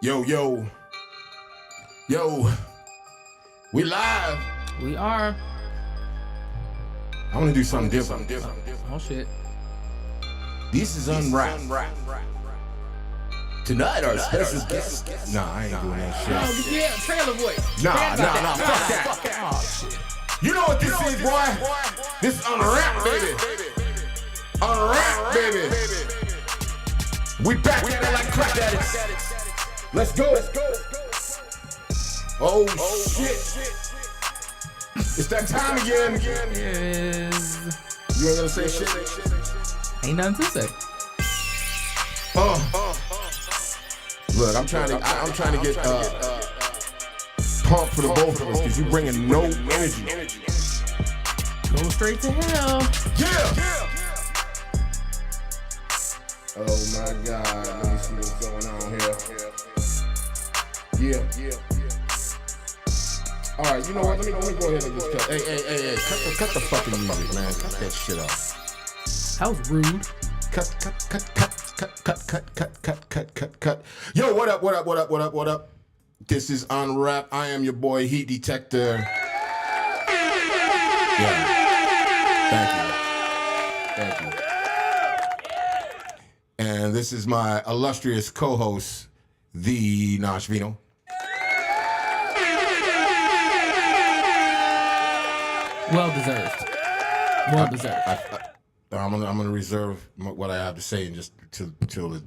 Yo, yo, yo, we live. We are. I want to do something different. Oh shit. This is Unwrapped. Tonight our special guest. Nah, I ain't doing that shit. Oh yeah, trailer voice. Nah, fuck that. Oh shit. You know what this is, boy? This is Unwrapped, baby. Unwrapped, baby. We back at it like crack addicts. Let's go. Oh shit. It's that time again. Yes. You ain't gonna say shit? Ain't nothing to say. Look, I'm trying to get pumped for the both of us because you bringing no energy. Go straight to hell. Yeah. Oh my God. Let me see what's going on here. Yeah. All right, you know what? Let me go ahead and just cut. Hey, cut the fucking music, man. Cut that shit off. That was rude. Cut. Yo, what up? This is Unwrapped. I am your boy, Heat Detector. Yeah. Thank you. And this is my illustrious co-host, the Nashvino. Well deserved. I'm gonna reserve what I have to say and just till the.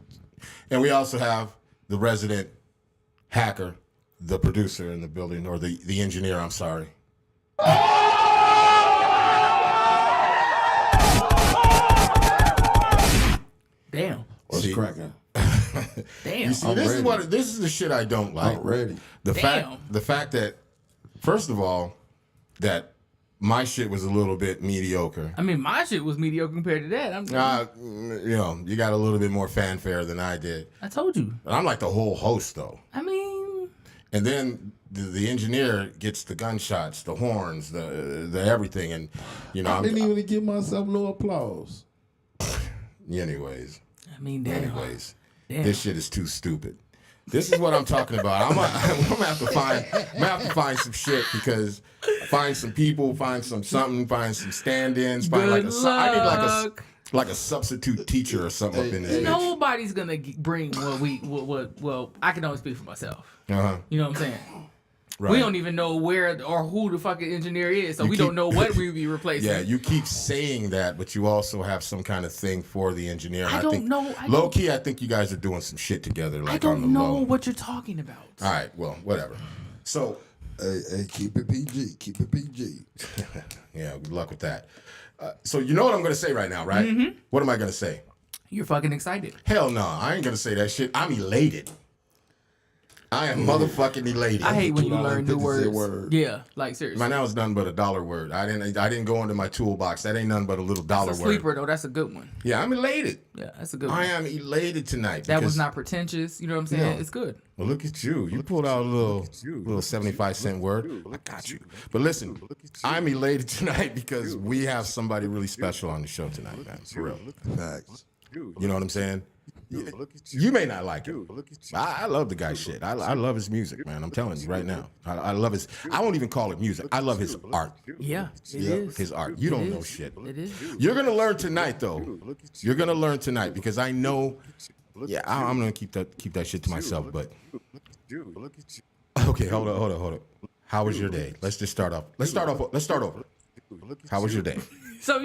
And we also have the resident hacker, the producer in the building, or the engineer. I'm sorry. Damn. What's cracking? Damn. You see, this is the shit I don't like. Already. The fact that, first of all, that my shit was a little bit mediocre. I mean, my shit was mediocre compared to that. You got a little bit more fanfare than I did. I told you. I'm like the whole host though. I mean. And then the engineer gets the gunshots, the horns, the everything, and I didn't even give myself no applause. Anyways. I mean, damn. This shit is too stupid. This is what I'm talking about. I'm gonna have to find some shit because find some people, find some something, find some stand-ins, find I need like a substitute teacher or something up in this bitch. Nobody's gonna bring what I can only speak for myself. Uh-huh. You know what I'm saying? Right. We don't even know where or who the fucking engineer is, so we don't know what we be replacing. Yeah, you keep saying that, but you also have some kind of thing for the engineer. I don't know. Low key, I think you guys are doing some shit together. Like I don't on the know low. what you're talking about. All right, well, whatever. So, Hey, keep it PG. Keep it PG. Yeah, good luck with that. So you know what I'm going to say right now, right? Mm-hmm. What am I going to say? You're fucking excited. Hell no, I ain't going to say that shit. I'm elated. I am motherfucking elated. I hate when you learn new words. Word. Yeah, like seriously. Man, that was nothing but a dollar word. I didn't go into my toolbox. That ain't nothing but a little dollar That's a word. sleeper though. That's a good one. Yeah, I'm elated. Yeah, that's a good one. I am elated tonight. That was not pretentious. You know what I'm saying? No. It's good. Well, look at you. You pulled out a little 75-cent word. I got you. But listen, I'm elated tonight because we have somebody really special on the show tonight, man. For real. Facts. You know what I'm saying? You may not like it. I love the guy's shit. I love his music, man. I'm telling you right now. I love his. I won't even call it music. I love his art. Yeah, it is. His art. You don't know shit. It is. You're gonna learn tonight, though. You're gonna learn tonight because I know. Yeah, I'm gonna keep that shit to myself. But okay, hold on. How was your day? Let's just start off. Let's start over. How was your day? So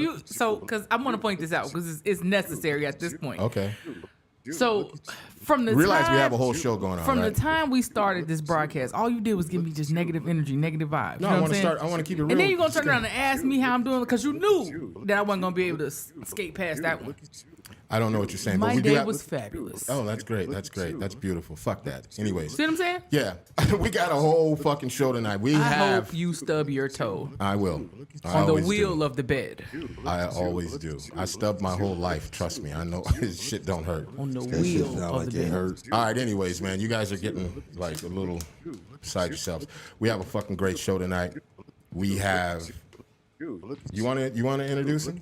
because I want to point this out because it's necessary at this point. Okay. So from the Realize time, we have a whole show going on. From right? the time we started this broadcast, all you did was give me just negative energy, negative vibes. No, you know I want to start. I want to keep it real. And then you're gonna turn around and ask me how I'm doing because you knew that I wasn't gonna be able to skate past that one. I don't know what you're saying. My but we day do was fabulous. Oh, that's great. That's beautiful. Fuck that. Anyways. See what I'm saying? Yeah. We got a whole fucking show tonight. I hope you stub your toe. I will. On the wheel of the bed. I always do. I stub my whole life. Trust me. I know shit don't hurt. On the wheel of the bed. Hurt. All right. Anyways, man, you guys are getting like a little beside yourselves. We have a fucking great show tonight. We have You want to introduce him?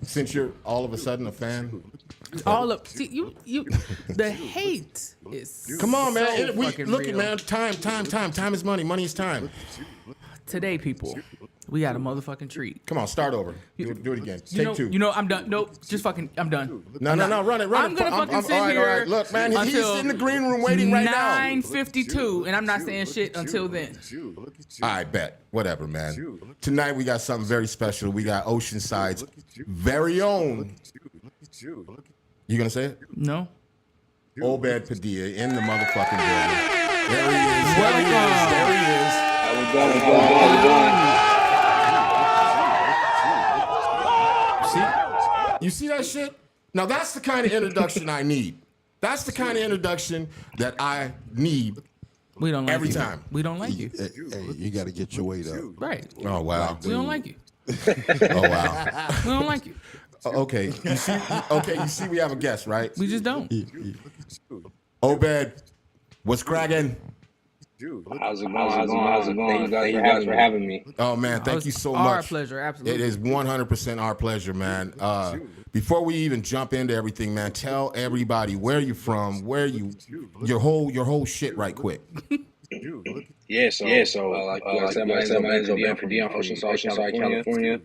Since you're all of a sudden a fan. All of see, you the hate is Come on, man. so fucking Look, real. man. Time is money. Money is time. Today, people, we got a motherfucking treat. Come on, start over. Do it again. Take two. You know, I'm done. Nope, just fucking, I'm done. No, run it. I'm gonna fucking sit all right, here. all right. Look, man, he's until in the green room waiting right now. 9:52, and I'm not saying shit until then. I bet. Whatever, man. Tonight we got something very special. We got Oceanside's very own. You gonna say it? No. Obed Padilla in the motherfucking building. There he is. There he is. You see that shit? Now that's the kind of introduction I need. That's the kind of introduction that I need. We don't like every you. time. We don't like you. Hey, you got to get your weight up. Right. Oh wow. We don't like you. Oh wow. We don't like you. Okay. You see we have a guest, right? We just don't. Obed, what's cracking? How's it going? Thank you guys for having me. Oh man, thank you so much. Our pleasure, absolutely. It is 100% our pleasure, man. Before we even jump into everything, man, tell everybody where you from, your whole shit right quick. Yeah, so like I said, my name's Obed Padilla. I'm from Oceanside, California.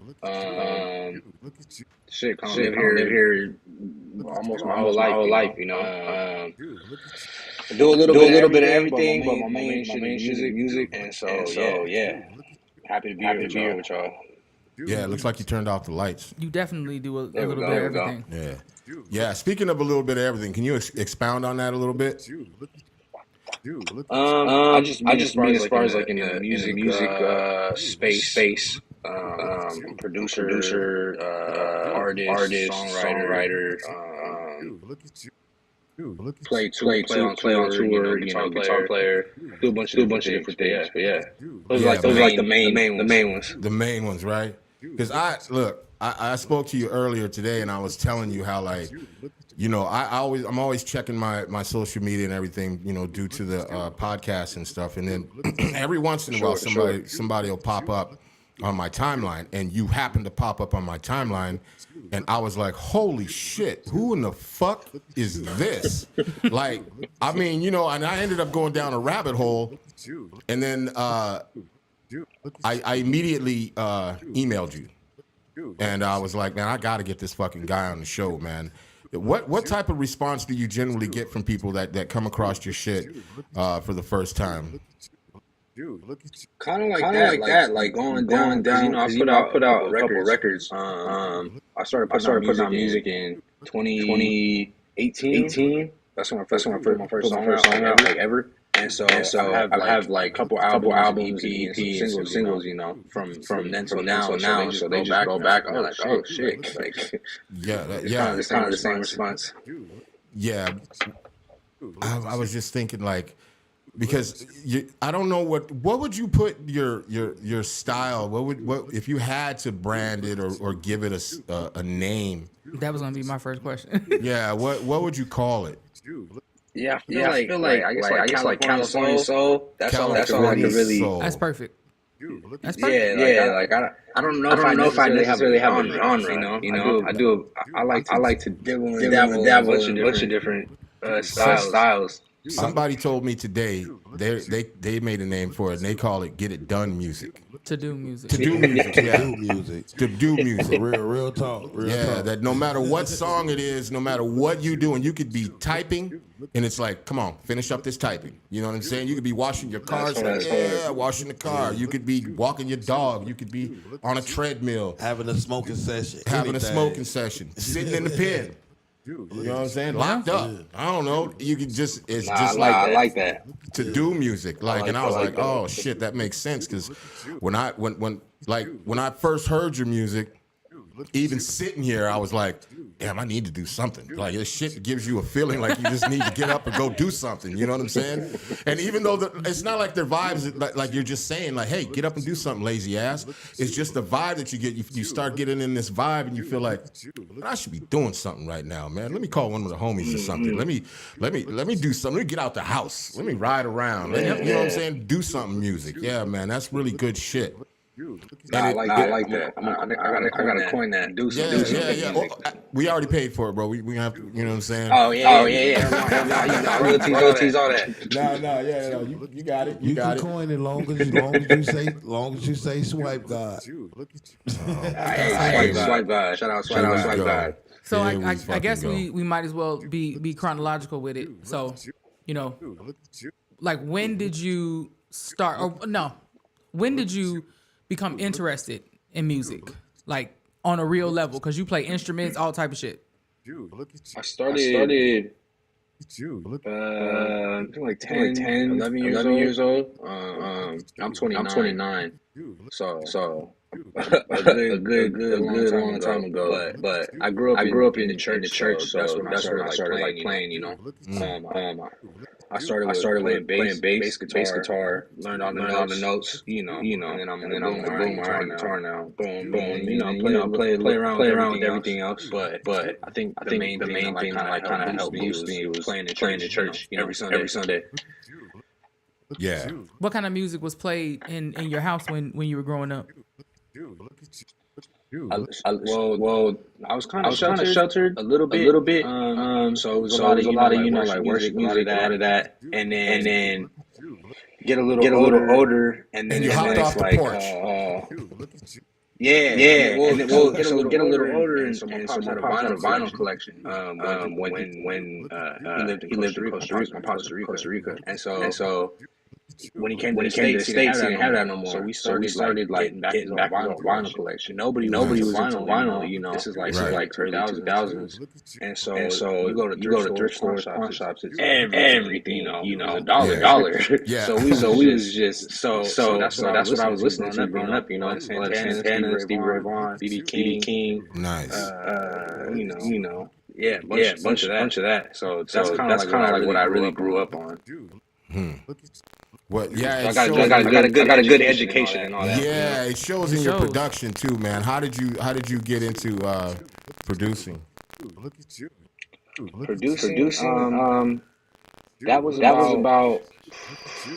Live here almost my whole life, you know. I do a little bit of everything, but my main shit is music, and so yeah, happy to be here with y'all. Yeah, it looks like you turned off the lights. You definitely do a little bit of there we go. everything. Yeah. Speaking of a little bit of everything, can you expound on that a little bit? I just mean as far as like in the music space. Producer, artist, songwriter. Play on tour, guitar player. Do a bunch of different things. But yeah, those are like the main ones. The main ones, right? Because I spoke to you earlier today, and I was telling you how, like, you know, I'm always checking my social media and everything, you know, due to the podcast and stuff, and then every once in a while somebody will pop up on my timeline, and you happen to pop up on my timeline, and I was like, holy shit, who in the fuck is this? Like, I mean, you know, and I ended up going down a rabbit hole, and then I immediately emailed you, and I was like, man, I got to get this fucking guy on the show, man. What type of response do you generally get from people that come across your shit for the first time? Kind of like that, like going down. You know, I put out a couple records. I started putting out music in 2018. That's when I first put my first song out like ever. And so I have like a couple albums, EP, and singles, you know, from then till now. So they just go back. I'm like, oh shit, like it's kind of the same response. Yeah, I was just thinking, like, because I don't know what would you put your style? What if you had to brand it or give it a name? That was gonna be my first question. Yeah, what would you call it? Yeah, I feel like I guess like California soul. That's all I could really. Soul. That's perfect. That's perfect. Yeah, like I don't know if I necessarily have a genre. You know, I like to dabble in a bunch of different styles. Somebody told me today they made a name for it, and they call it "Get It Done" music. To do music. To do music, yeah. To do music. Real talk. Talk. That no matter what song it is, no matter what you do, and you could be typing, and it's like, come on, finish up this typing. You know what I'm saying? You could be washing your car, it's like, washing the car. You could be walking your dog. You could be on a treadmill. Having a smoking session. Sitting in the pen. You know what I'm saying? Locked up. I don't know. You can just I like that. To do music, like, and I was like, oh shit, that makes sense, because when I first heard your music, even sitting here, I was like, damn, I need to do something. Like, this shit gives you a feeling like you just need to get up and go do something. You know what I'm saying? And even though it's not like their vibes, like you're just saying, like, hey, get up and do something, lazy ass. It's just the vibe that you get. You start getting in this vibe, and you feel like, I should be doing something right now, man. Let me call one of the homies or something. Let me do something. Let me get out the house. Let me ride around. You know what I'm saying? Do something music. Yeah, man, that's really good shit. Nah, I like that. I gotta coin that. Do something. Oh, we already paid for it, bro. We have to, you know what I'm saying? Oh yeah. Royalties, all that. No. You got it. You can coin it long as you say swipe God. Hey, swipe God. Shout out, swipe God. So Here we I fucking guess go. we might as well be chronological with it. So, you know, like when did you start? Or no, when did you become interested in music, like on a real level? Because you play instruments, all type of shit. I started I think like 10, 11 years old. I'm 29. So a good long time ago. But I grew up in the church, so that's when I started like playing. You know, I started with playing bass guitar, learned all the notes. You know, and then I'm like, boom, all right, guitar now, boom. You know, play around with everything else. But I think the main thing that kind of helped boost me was playing in church. You know, every Sunday. Yeah. What kind of music was played in your house when you were growing up? Well, I was kind of sheltered a little bit. So it was a lot of you know like worship music, a lot of that, and then get a little older, and then you hopped off the porch. Yeah. Well, get a little older, and so my pops had a vinyl collection. When he lived in Costa Rica, my pops was from Costa Rica, and so when he came to the States, he didn't have that no more. So we started like getting back to the vinyl collection. Nobody was into vinyl. You know, this is like early 2000s, and so you go to thrift stores, pawn shops, it's everything. You know, a dollar. Yeah. So we was just so that's what I was listening to growing up. You know, Santana, Stevie Ray Vaughan, BB King. Nice. You know, yeah, bunch of that. So that's kind of like what I really grew up on. What? Yeah, I got a good education and all that. Yeah, it shows in your production too, man. How did you get into producing? Producing. That was about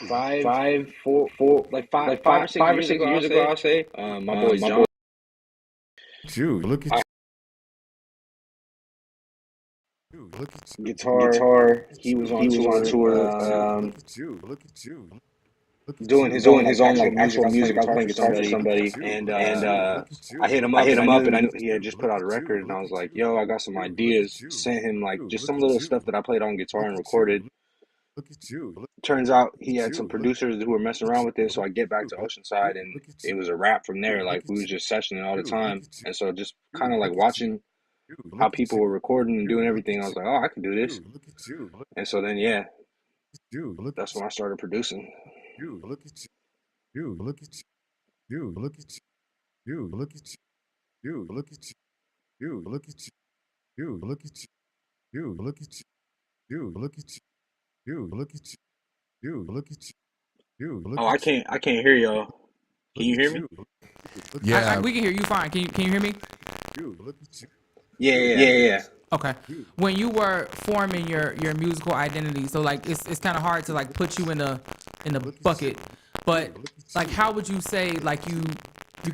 five or six years ago. I'll say. My boy John. Dude, look at Guitar. He was on tour. Doing his own like actual music. I was playing guitar for somebody, and I hit him up, and I knew he had just put out a record, and I was like, "Yo, I got some ideas." Sent him like just some little stuff that I played on guitar and recorded. Turns out he had some producers who were messing around with it, so I get back to Oceanside, and it was a wrap from there. Like we was just sessioning all the time, and so just kind of like watching how people were recording and doing everything. I was like, "Oh, I can do this," and so then that's when I started producing. Oh, I can't hear y'all. Can you hear me? yeah. We can hear you fine. Can you hear me? Yeah. Okay. When you were forming your musical identity, so like it's kind of hard to like put you in a bucket, but like how would you say like you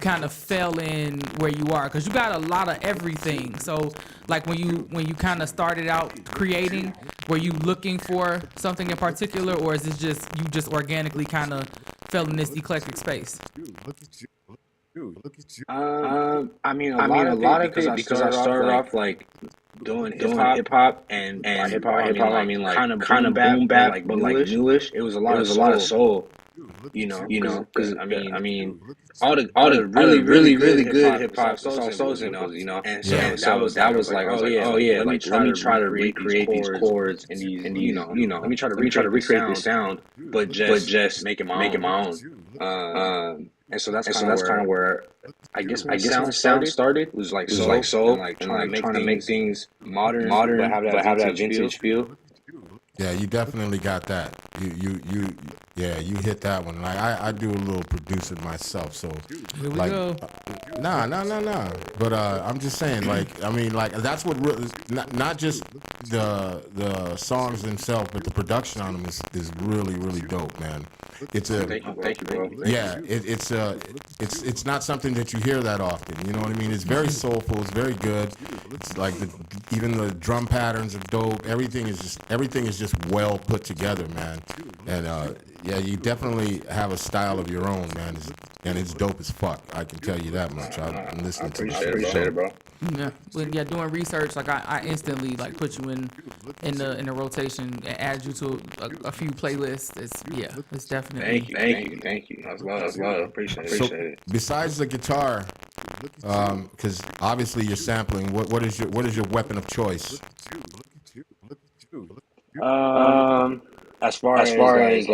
kind of fell in where you are? Because you got a lot of everything. So like when you kind of started out creating, were you looking for something in particular, or is this just you just organically kind of fell in this eclectic space? I mean, a lot of it because I started off like doing hip hop and hip hop. I mean, like kind of boom bap, but like newish. It was a lot of soul. You know, because I mean, all the really good hip hop, soul samples, you know, and so that was like, let me try to recreate these chords and these, you know, let me try to recreate this sound, but just make it my own. And so that's kind of where I guess my sound started. It was like soul and like trying to make things modern, but have that vintage feel. Yeah, you definitely got that. Yeah, you hit that one. Like I do a little producing myself, so Here we like go. nah. But I'm just saying, like I mean, like that's what really not just the songs themselves, but the production on them is really dope, man. It's a Thank you, bro. yeah, it's not something that you hear that often. You know what I mean? It's very soulful. It's very good. It's like even the drum patterns are dope. Everything is just well put together, man. And yeah, you definitely have a style of your own, man. And it's dope as fuck. I can tell you that much. I'm listening to it. Appreciate it, bro. Yeah, but yeah, doing research, like I instantly like put you in the rotation and add you to a few playlists. It's definitely. Thank you. That's love. Appreciate it. Besides the guitar, because obviously you're sampling. What is your weapon of choice? As far as sampling.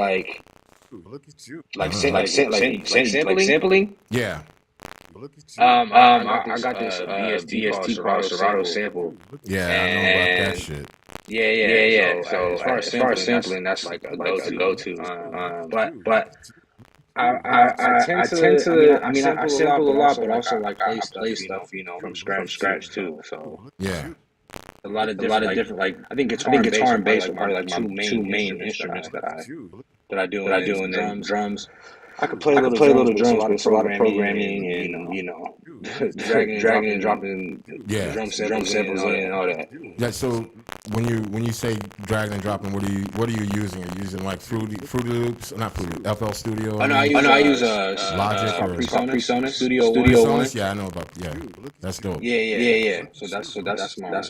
Yeah. I got this VST called Serato sample. Yeah, I know about that shit. Yeah. So as far as sampling, that's like a go-to. But I tend to. I mean, I sample a lot, but also like I play stuff, from scratch too. So Yeah. a lot of different like I think guitar and bass are probably like my two main instruments that I do, and then drums. I could play a little drums, but it's a lot of programming and dragging and dropping Yeah. drum samples in and all that. Yeah. So when you say dragging and dropping, what are you using? Are you using like Fruity Loops? Not Fruity, FL Studio. I use Logic or PreSonus Studio One. Yeah, I know about. Yeah, that's dope. Yeah. So that's my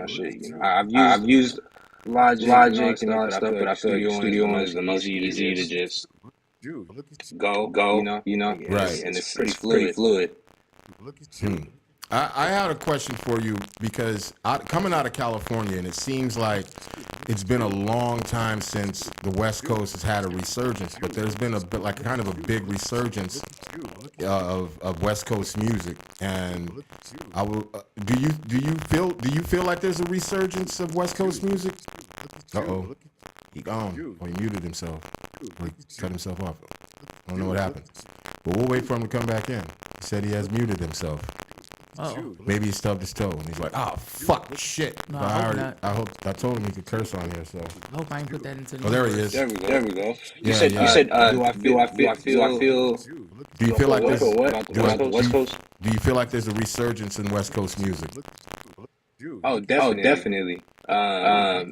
shit. I've used Logic and all that stuff, but I feel like Studio One is the most easy to just go, Right. and it's pretty fluid. I had a question for you because coming out of California, and it seems like it's been a long time since the West Coast has had a resurgence, but there's been kind of a big resurgence of West Coast music. And I will. Do you feel like there's a resurgence of West Coast music? He gone. Or he muted himself. Or he cut himself off. I don't know what happened. But we'll wait for him to come back in. He said he has muted himself. Oh, Maybe he stubbed his toe and he's like, "Oh fuck, shit." No, But I hope not. I told him he could curse on here. So. I hope I ain't put that into the. Oh, there he is. There we go. You Yeah, said yeah. you said do I feel Do you feel like there's about the West Coast? Do you feel like there's a resurgence in West Coast music? Oh, definitely. I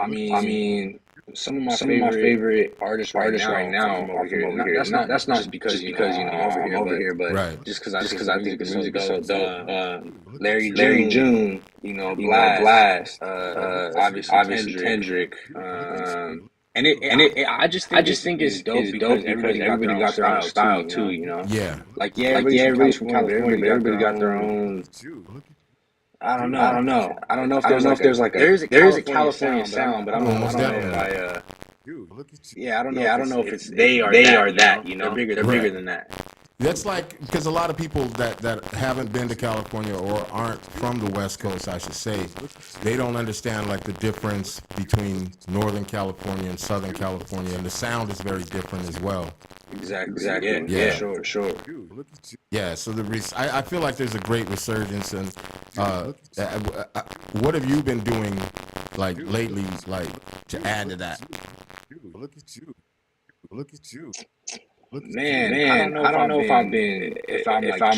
mean, some of my favorite artists right now are from over here. That's not just because I'm over here, but Right. just because I think the music is so dope. Larry June, Blast, obviously Kendrick. I just think it's dope because everybody got their own style too. Yeah. Like everybody's from California, but everybody got their own. I don't know if there's a California sound, but I don't know if I don't know if it's they are that. They're bigger than that. That's like because a lot of people that haven't been to California or aren't from the West Coast, I should say, they don't understand like the difference between Northern California and Southern California, and the sound is very different as well. Exactly. Yeah. Sure. Yeah, so I feel like there's a great resurgence, and what have you been doing like lately, like to add to that? Man, I don't know if I'm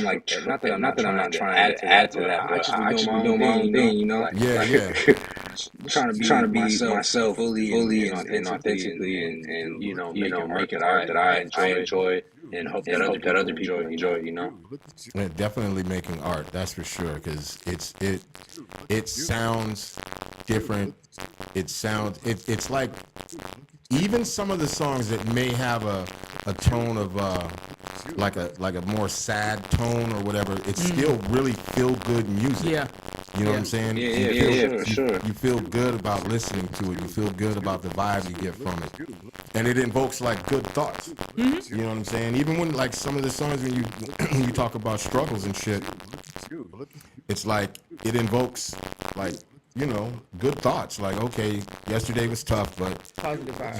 like not that I'm not trying to add to that, but I just be doing my own thing, Yeah. trying to be myself fully and authentically and making art that I enjoy and hope that other people enjoy. Yeah, definitely making art, that's for sure, because it sounds different. It's like even some of the songs that may have a tone of like a more sad tone or whatever, it's still really feel good music. Yeah. You know what I'm saying? For sure. You feel good about listening to it. You feel good about the vibe you get from it. And it invokes like good thoughts. You know what I'm saying? Even when like some of the songs when you talk about struggles and shit, it's like it invokes like, good thoughts. Like, okay, yesterday was tough, but Positive vibes.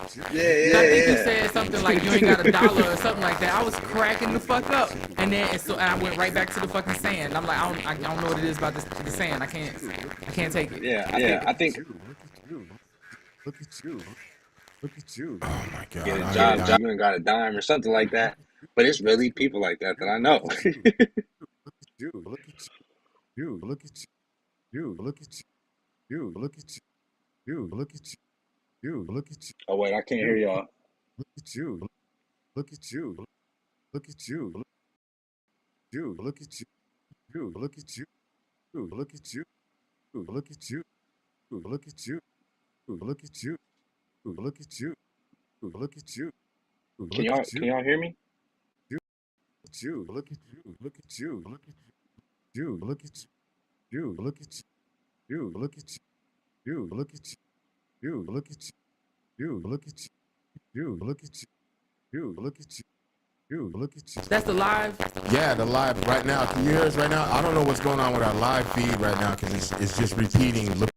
I think you said something like you ain't got a dollar or something like that. I was cracking the fuck up, and then and I went right back to the fucking sand. I'm like, I don't know what it is about the sand. I can't take it. Yeah, I think Look at you. Look at you. Oh my God. get a job, you ain't got a dime or something like that. But it's really people like that I know. You. Look at you. Look at you. Look at you. Look at you. Look at you. Look at you. Oh wait, I can't hear y'all. Look at you. Look at you. Look at you. Look at you. Look at you. Look at you. Look at you. Look at you. Look at you. Look at you. Look at you. Can y'all hear me? You. Look at you. Look at you. Look at you. Look at you. Look at you. Look at you. Look at you. Look at you. Look at you. Look at you. Look at you. Look at you. That's the live. Yeah, the live right now. Can you hear us right now? I don't know what's going on with our live feed right now because it's just repeating.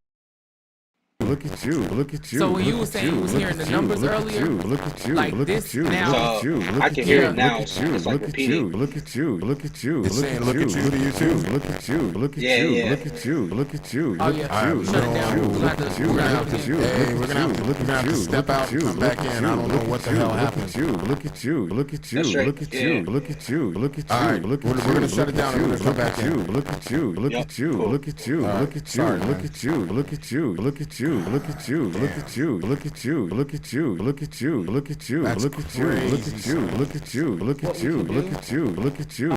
Look at you. Look at you. So when you were saying you was hearing the numbers earlier, look at you. like Look this at you. now, So Look I at can you. hear it now. Look So at you. it's like Look at you. repeating. Look at you. Look at you. It's Look saying at look you. at you to you too. Look at you. Look at Yeah, you. yeah. Look at you. Look at you. Oh, Look yeah. at you. Shut it Look down. at you. We're Look at you. We're gonna Look have at to, you. hey, we're gonna have to step out and come back in. I don't know what the hell happened. Look at you. Look at you. That's right. Look at Yeah. you. Look at you. Look at All you. right, Look we're at you. gonna shut it down and we're gonna come back in. Look at you. Look Yup. at you. Cool. Look at you. All right. Look at you. Sorry, man. Look at you. Look at you. Look at you. Look at you. Look at you. Look at you. Look at you. Look at you. Look at you. That's Look at you. Look at crazy. you. Look at you. Look at you. Look at you. Look at you. Look at you.